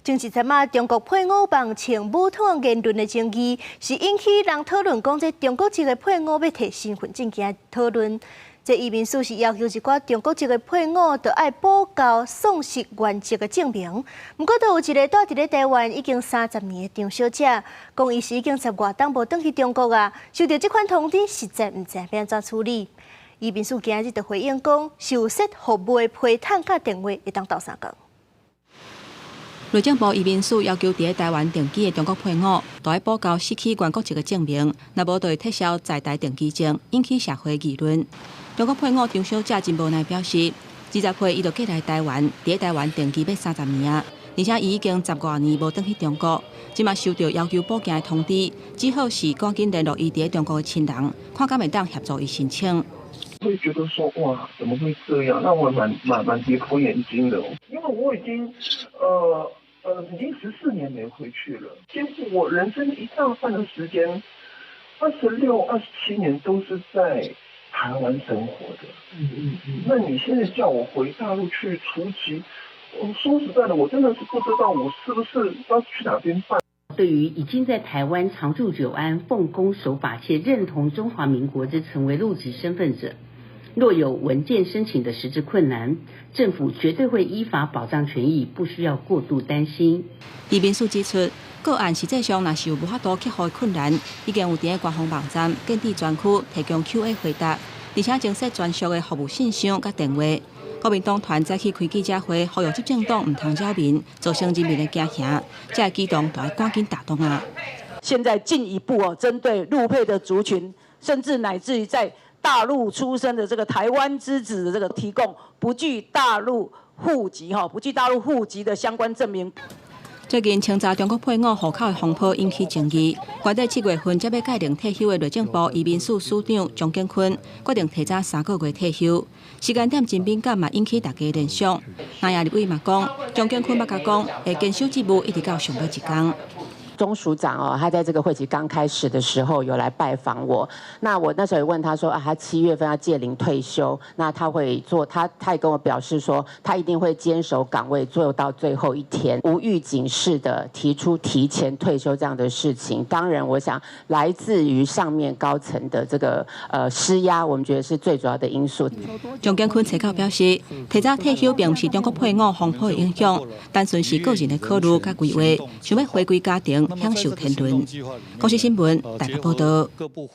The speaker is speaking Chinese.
前一阵啊，中国配偶帮请武统言论的争议，是引起人讨论讲，这中国籍的配偶要摕身份证件讨论。这移民署是要求一寡中国籍的配偶，都要补交丧失原籍的证明。不过，都有一个住伫咧台湾已经30年的张小姐，讲伊是已经10外档无返去中国啊，收到这款通知，实在唔知要安怎处理。移民署今日就回应讲，是有设服务的批探甲电话会当斗3工。内政部移民署要求伫台湾定居的中国配偶，都要补交失去原国籍的证明，若无就会撤销在台定居证，引起社会议论。中国配偶张小姐真无奈表示，20岁伊就过来台湾，伫台湾定居要30年啊，而且伊已经10多年无返去中国，即马收到要求补件的通知，只好是赶紧联络伊伫中国的亲人，看敢会当协助伊申请。会觉得说哇，怎么会这样？让我蛮跌破眼镜的，因为我已经14年没回去了，几乎我人生一大半的时间，26、27年都是在台湾生活的。那你现在叫我回大陆去除籍，说实在的，我真的是不知道我是不是要去哪边办。对于已经在台湾常驻久安、奉公守法且认同中华民国之成为陆籍身份者，若有文件申请的实质困难，政府绝对会依法保障权益，不需要过度担心。移民署指出，个案实际上若是有无法度克服的困难，已经有伫官方网站建置专区提供 Q&A 回答，而且增设专属的服务信箱甲电话。国民党团早起开记者会，呼吁执政党唔通扰民，造成人民的惊吓，这举动就要赶紧打动啊！现在进一步针对陆配的族群，甚至乃至于在大陆出生的这个台湾之子的这个提供不具大陆户籍的相关证明。最近清查中国配偶户口的风波引起争议，原在7月份才要界定退休的内政部移民署署长张建坤决定提早3个月退休，时间点真敏感嘛，引起大家联想。南亚立委嘛讲，张建坤捌甲讲会坚守职务一直到上尾1天。钟署长他在这个会期刚开始的时候有来拜访我，那我那时候也问他说他7月份要届龄退休，那他会做他也跟我表示说他一定会坚守岗位做到最后1天，无预警式的提出提前退休这样的事情。当然，我想来自于上面高层的这个施压，我们觉得是最主要的因素。张建坤采购表示，提早退休并不是中国配偶风波的影响，单纯是个人的考虑甲规划，想要回归家庭。享受天伦。公视新闻台北报道。